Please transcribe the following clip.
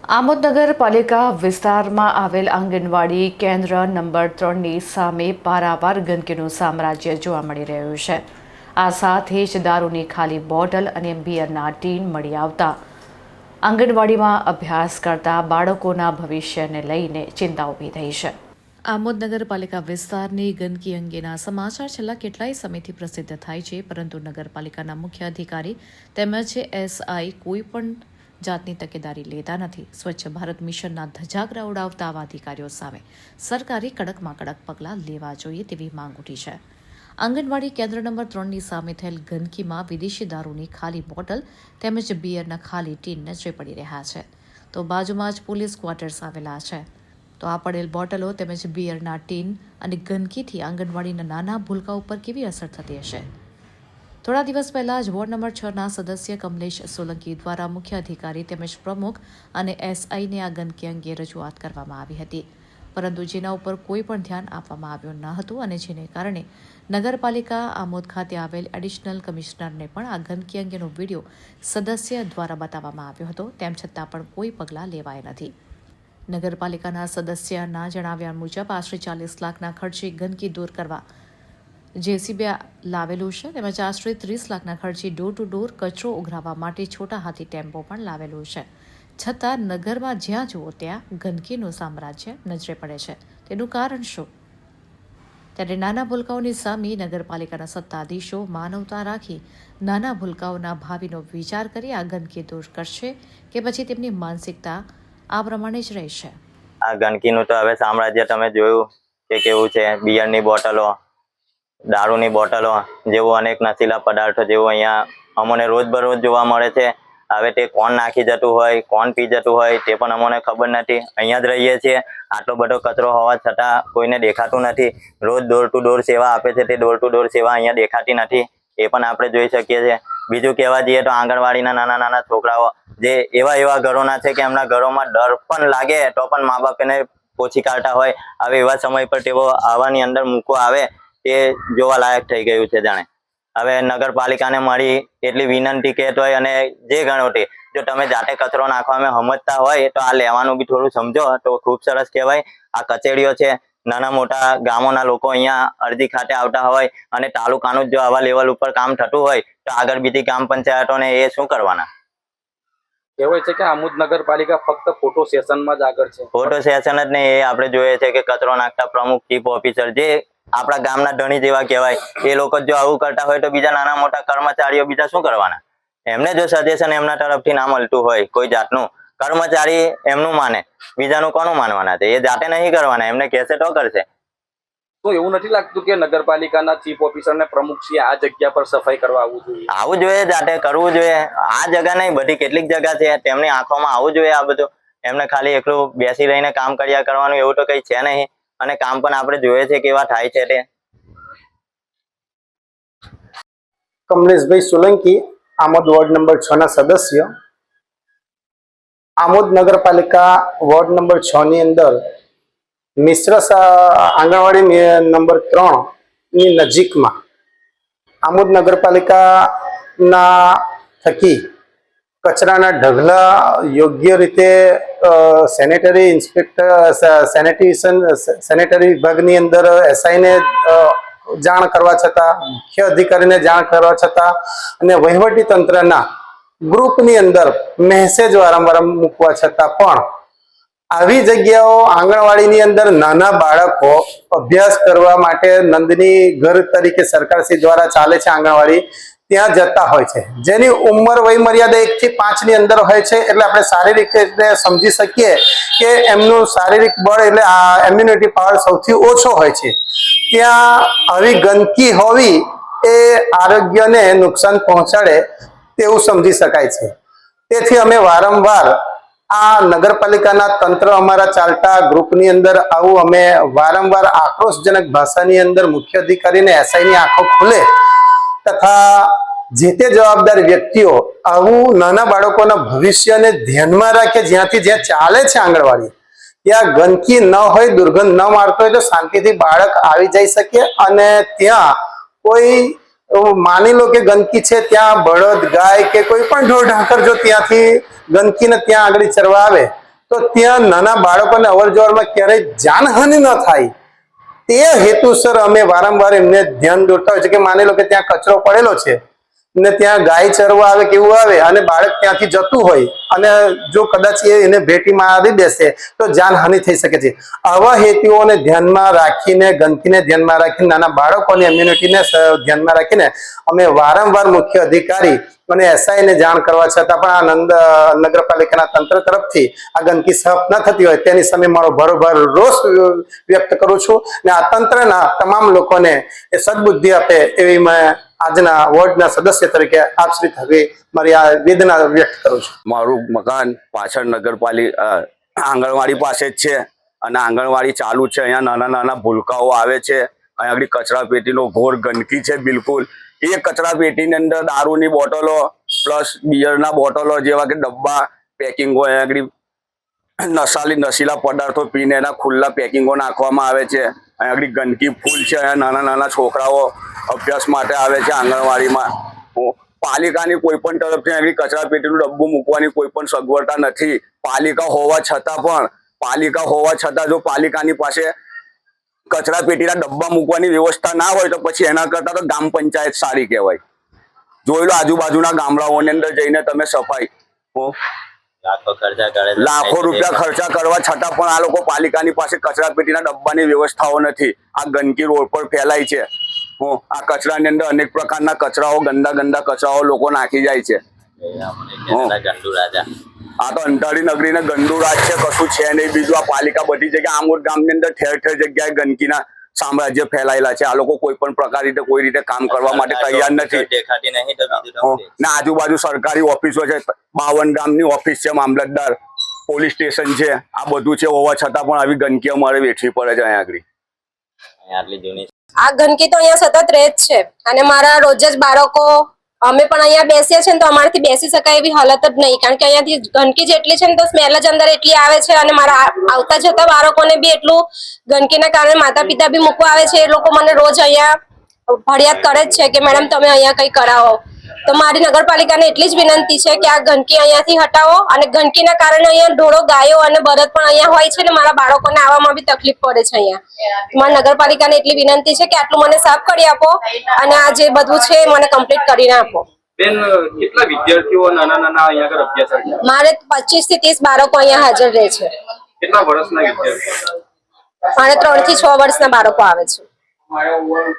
આમોદ નગરપાલિકા વિસ્તારમાં આવેલ આંગણવાડી કેન્દ્ર નંબર 3ની સામે પારાવાર ગંદકીનું સામ્રાજ્ય જોવા મળી રહ્યું છે। આ સાથે જ દારૂની ખાલી બોટલ અને બિયરના ટીન મળી આવતા આંગણવાડીમાં અભ્યાસ કરતા બાળકોના ભવિષ્યને લઈને ચિંતા ઊભી થઈ છે। આમોદ નગરપાલિકા વિસ્તારની ગંદકી અંગેના સમાચાર છેલ્લા કેટલાય સમયથી પ્રસિદ્ધ થાય છે, પરંતુ નગરપાલિકાના મુખ્ય અધિકારી તેમજ એસઆઈ કોઈ પણ જાતની તકેદારી લેતા નથી। સ્વચ્છ ભારત મિશનના ધજાગરા ઉડાવતા આવા અધિકારીઓ સામે સરકારે કડકમાં કડક પગલાં લેવા જોઈએ તેવી માંગ ઉઠી છે। આંગણવાડી કેન્દ્ર નંબર 3ની સામે થયેલ ગંદકીમાં વિદેશી દારૂની ખાલી બોટલ તેમજ બિયરના ખાલી ટીન નજરે પડી રહ્યા છે, તો બાજુમાં જ પોલીસ ક્વાર્ટર્સ આવેલા છે। તો આ પડેલ બોટલો તેમજ બિયરના ટીન અને ગંદકીથી આંગણવાડીના નાના ભૂલકાઓ ઉપર કેવી અસર થતી હશે? થોડા દિવસ પહેલા જ વોર્ડ નંબર 6ના સદસ્ય કમલેશ સોલંકી દ્વારા મુખ્ય અધિકારી તેમજ પ્રમુખ અને એસઆઈને આ ગંદકી અંગે રજૂઆત કરવામાં આવી હતી, પરંતુ જેના ઉપર કોઈ પણ ધ્યાન આપવામાં આવ્યું ન હતું અને જેને કારણે નગરપાલિકા આમોદ ખાતે આવેલ એડિશનલ કમિશનરને પણ આ ગંદકી અંગેનો વિડીયો સદસ્ય દ્વારા બતાવવામાં આવ્યો હતો, તેમ છતાં પણ કોઈ પગલાં લેવાયા નથી। નગરપાલિકાના સદસ્યના જણાવ્યા મુજબ આશરે 40 લાખના ખર્ચે ગંદકી દૂર કરવા જેસીબી લાવેલું છે, તેમજ આશરે 30 લાખના ખર્ચે ડોર ટુ ડોર કચરો ઉઘરાવવા માટે છોટા હાથી ટેમ્પો પણ લાવેલું છે, છતાં નગરમાં જ્યાં જુઓ ત્યાં ગંદકીનું સામ્રાજ્ય નજરે પડે છે। તેનું કારણ શું? ત્યારે નાના ભૂલકાઓની સામે નગરપાલિકાના સત્તાધીશો માનવતા રાખી નાના ભૂલકાઓના ભાવિનો વિચાર કરી આ ગંદકી દૂર કરશે કે પછી તેમની માનસિકતા આ પ્રમાણે જ રહેશે? આ ગંદકીનું તો હવે સામ્રાજ્ય તમે જોયું કે કેવું છે। બિયરની બોટલો, દારૂની બોટલો જેવું અનેક નશીલા પદાર્થો જેવું અહીંયા અમને રોજબરોજ જોવા મળે છે। હવે તે કોણ નાખી જતું હોય, કોણ પી જતું હોય તે પણ અમને ખબર નથી। અહીંયા જ રહીએ છીએ, આટલો બધો કચરો હોવા છતાં કોઈને દેખાતું નથી। રોજ ડોર ટુ ડોર સેવા આપે છે, તે ડોર ટુ ડોર સેવા અહીંયા દેખાતી નથી, એ પણ આપણે જોઈ શકીએ છીએ। બીજું કહેવા જઈએ તો આંગણવાડીના નાના નાના છોકરાઓ જે એવા ઘરોના છે કે એમના ઘરોમાં ડર પણ લાગે તો પણ મા બાપ એને ઓછી કાઢતા હોય, હવે એવા સમય પર તેઓ આવાની અંદર મૂકવા આવે તે જોવા લાયક થઈ ગયું છે। જાણે હવે નગરપાલિકાને મળી એટલી વિનંતી કહેતો હોય અને જે ગણો તે જો તમે જાતે કચરો નાખવામાં સમજતા હોય તો આ લેવાનું બી થોડું સમજો તો ખૂબ સરસ કહેવાય। આ કચેરીઓ છે, નાના મોટા ગામોના લોકો અહીંયા અરજી ખાતે આવતા હોય અને તાલુકાનું જો આવા લેવલ ઉપર કામ થતું હોય તો આગળ બીજી ગ્રામ પંચાયતોને એ શું કરવાના? કહેવાય છે કે આમોદ નગરપાલિકા ફક્ત ફોટો સેશનમાં જ આગળ છે। ફોટો સેશન જ નહીં, એ આપણે જોઈએ છે કે કચરો નાખતા પ્રમુખ, ચીફ ઓફિસર જે આપણા ગામના ધણી જેવા કહેવાય, એ લોકો જો આવું કરતા હોય તો બીજા નાના મોટા કર્મચારીઓ બીજા શું કરવાના? એમને જો સજેશન એમના તરફથી ના મળતું હોય કોઈ જાતનું, કર્મચારી એમનું માને, બીજાનું કોનું માનવાના છે? એ જાતે નહીં કરવાના, એમને કહેશે તો કરશે। તો એવું નથી લાગતું કે નગરપાલિકાના ચીફ ઓફિસર ને પ્રમુખશ્રી આ જગ્યા પર સફાઈ કરવા આવવું જોઈએ? આવવું જોઈએ, જાતે કરવું જોઈએ। આ જગ્યા નહીં, બધી કેટલીક જગ્યા છે, તેમની આંખોમાં આવવું જોઈએ આ બધું। એમને ખાલી એકલું બેસી રહીને કામ કર્યા કરવાનું એવું તો કઈ છે નહીં, અને કામ પણ આપણે જોઈએ છે કેવા થાય છે તે। કમલેશભાઈ સોલંકી, આમોદ વોર્ડ નંબર 6ના સદસ્ય। આમોદ નગરપાલિકા વોર્ડ નંબર 6ની અંદર મિશ્ર આંગણવાડી નંબર 3ની નજીકમાં આમોદ નગરપાલિકાના થકી કચરાના ઢગલા યોગ્ય રીતે સેનેટરી વિભાગની અંદર એસઆઈને જાણ કરવા છતાં, મુખ્ય અધિકારીને જાણ કરવા છતાં અને વહીવટી તંત્રના ગ્રુપની અંદર મેસેજ વારંવાર મૂકવા છતાં પણ આવી જગ્યાઓ આંગણવાડીની અંદર નાના બાળકો અભ્યાસ કરવા માટે નંદની ઘર તરીકે સરકારશ્રી દ્વારા ચાલે છે આંગણવાડી, ત્યાં જતા હોય છે, જેની ઉંમર વય મર્યાદા 1 થી 5ની અંદર હોય છે। એટલે આપણે શારીરિક રીતે સમજી શકીએ કે એમનું શારીરિક બળ એટલે ઇમ્યુનિટી પાવર સૌથી ઓછો હોય છે। ત્યાં આવી ગંદકી હોવી એ આરોગ્યને નુકસાન પહોંચાડે તેવું સમજી શકાય છે। તેથી અમે વારંવાર આ નગરપાલિકાના તંત્ર અમારા ચાલતા ગ્રુપની અંદર આવું અમે વારંવાર આક્રોશજનક ભાષાની અંદર મુખ્ય અધિકારીને એસઆઈની આંખો ખુલે તથા જે તે જવાબદાર વ્યક્તિઓ આવું નાના બાળકોના ભવિષ્યને ધ્યાનમાં રાખે, જ્યાં ચાલે છે આંગણવાડી ત્યાં ગંદકી ન હોય, દુર્ગંધ ન મારતો હોય તો શાંતિથી બાળક આવી જઈ શકે અને ત્યાં કોઈ માની લો કે ગંદકી છે, ત્યાં બળદ, ગાય કે કોઈ પણ ઢોર ઢાંકર જો ત્યાંથી ગંદકીને ત્યાં આગળ ચરવા આવે તો ત્યાં નાના બાળકોને અવર જવરમાં ક્યારેય જાનહાનિ ન થાય તે હેતુસર અમે વારંવાર એમને ધ્યાન દોરતા હોય છે કે માની લો કે ત્યાં કચરો પડેલો છે ને ત્યાં ગાય ચરવા આવે કેવું આવે અને બાળક ત્યાંથી જતું હોય અને જો કદાચ એને ભેટીમાં આવી બેસે તો જાનહાનિ થઈ શકે છે. આવા હેતુઓને ધ્યાનમાં રાખીને, ગંદકીને ધ્યાનમાં રાખીને, નાના બાળકોની ઇમ્યુનિટીને ધ્યાનમાં રાખીને અમે વારંવાર મુખ્ય અધિકારી અને SI ને જાણ કરવા છતાં પણ આ નગરપાલિકાના તંત્ર તરફથી આ ગંદકી સાફ ન થતી હોય તેની સામે મારો ભરોભર રોષ વ્યક્ત કરું છું અને આ તંત્રના તમામ લોકોને એ સદબુદ્ધિ આપે એવી મેં આજના વોર્ડના સદસ્ય તરીકે આપ શ્રી હવે મારી આ વેદના વ્યક્ત કરું છું. મારું મકાન પાછળ નગરપાલિકા આંગણવાડી પાસે જ છે અને આંગણવાડી ચાલુ છે. અહીંયા નાના નાના ભૂલકાઓ આવે છે. અહીંયા આગળ કચરા પેટીનો ઘોર ગંદકી છે. બિલકુલ એ કચરા પેટીની અંદર દારૂની બોટલો પ્લસ બિયરના બોટલો જેવા કે ડબ્બા પેકિંગો, અહીંયા આગળ નશીલા પદાર્થો પીને એના ખુલ્લા પેકિંગો નાખવામાં આવે છે. અહીંયા આગળ ગંદકી ફૂલ છે. અહીંયા નાના નાના છોકરાઓ અભ્યાસ માટે આવે છે આંગણવાડીમાં. પાલિકાની કોઈ પણ તરફથી આગળ કચરા પેટીનું ડબ્બું મૂકવાની કોઈ પણ સગવડતા નથી. પાલિકા હોવા છતાં જો પાલિકાની પાસે કચરા પેટીના ડબ્બા મૂકવાની વ્યવસ્થા ના હોય તો પછી એના કરતા તો ગ્રામ પંચાયત સારી કહેવાય. જોઈ લો આજુબાજુના ગામડાઓની અંદર જઈને તમે સફાઈ લાખો રૂપિયા ખર્ચા કરવા છતાં પણ આ લોકો પાલિકાની પાસે કચરા પેટીના ડબ્બાની વ્યવસ્થાઓ નથી. આ ગંદકી રોડ પર ફેલાય છે. આ કચરાની અંદર અનેક પ્રકારના કચરાઓ, ગંદા કચરાઓ લોકો નાખી જાય છે. આ તો અંધારી નગરીને ગંદુ રાજ છે, કશું છે નહીં. બીજું આ પાલિકા બધી જગ્યાએ આમોદ ગામની અંદર ઠેર ઠેર જગ્યાએ ગંદકીના સામ્રાજ્ય ફેલાયેલા છે. આ લોકો કોઈ રીતે કામ કરવા માટે તૈયાર નથી. ને આજુબાજુ સરકારી ઓફિસો છે, 52 ગામની ઓફિસ છે, મામલતદાર, પોલીસ સ્ટેશન છે, આ બધું છે. હોવા છતાં પણ આવી ગંદકી અમારે વેઠવી પડે છે અહીંયા આગળ. આ ગંદકી તો અહીંયા સતત રહે જ છે અને મારા રોજ જ બાળકો અમે પણ અહીંયા બેસીએ છીએ ને તો અમારાથી બેસી શકાય એવી હાલત જ નહીં, કારણ કે અહીંયાથી ગંદકી જેટલી છે ને તો સ્મેલ જ અંદર એટલી આવે છે. અને મારા આવતા જતા બાળકોને બી એટલું ગંદકીના કારણે માતા પિતા બી મૂકવા આવે છે. એ લોકો મને રોજ અહીંયા ફરિયાદ કરે જ છે કે મેડમ તમે અહીંયા કંઈ કરાવો. તો મારી નગરપાલિકાને એટલી જ વિનંતી છે કે આ ગંદકી અહીંયાથી હટાવો. અને ગંદકીના કારણે અહીંયા ઢોરો, ગાયો અને બળદ પણ અહીંયા હોય છે ને મારા બાળકોને આવવામાં બી તકલીફ પડે છે અહીંયા. મારી નગરપાલિકાને એટલી વિનંતી છે કે આટલું મને સાફ કરી આપો અને આ જે બધું છે મને કમ્પ્લીટ કરીને આપો. બેન, કેટલા વિદ્યાર્થીઓ નાના અહીંયા આગળ અભ્યાસ કરે છે? મારે 25 થી 30 બાળકો અહીંયા હાજર રહે છે. કેટલા વર્ષના વિદ્યાર્થીઓ? મારે 3 થી 6 વર્ષના બાળકો આવે છે.